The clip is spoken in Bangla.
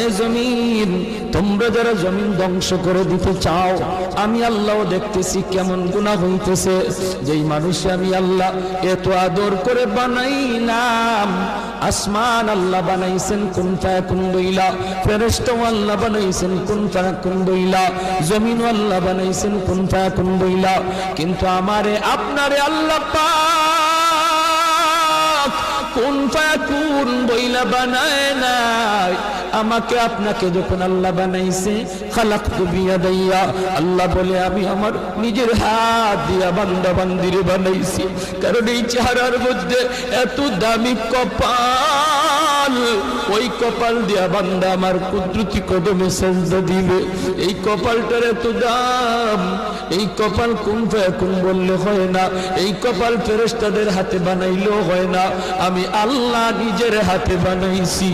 এ জমিন, তোমরা যারা জমিন ধ্বংস করে দিতে চাও, আমি আল্লাহও দেখতেছি কেমন গুনাহ হইতেছে। যেই মানুষ আমি আল্লাহ এত আদর করে বানাইলাম, আসমান আল্লাহ বানাইছেন কুন ফায়াকুন বইলা, ফেরেশতা আল্লাহ বানাইছেন কুন ফায়াকুন বইলা, জমিন আল্লাহ বানাইছেন কুন ফায়াকুন বইলা, কিন্তু আমারে আপনারে আল্লাহ পাক কুন ফায়াকুন বইলা বানায় নাই। আমাকে আপনাকে যখন আল্লাহ বানাইছে, খালাকতু বিয়াদাইয়া, আল্লাহ বলে আমি আমার নিজের হাত দিয়া বান্দা বান্দিরে বানাইছি। কারণ এই চেহারার মধ্যে এত দামি কপাল, ওই কপাল দিয়া বান্দা আমার কুদরতি কদমে সেজদা দিবে। এই কপালটার এত দাম, এই কপাল কুন ফায়াকুন বললে হয় না, এই কপাল ফেরেশতাদের হাতে বানাইলেও হয় না, আমি আল্লাহ নিজের হাতে বানাইছি।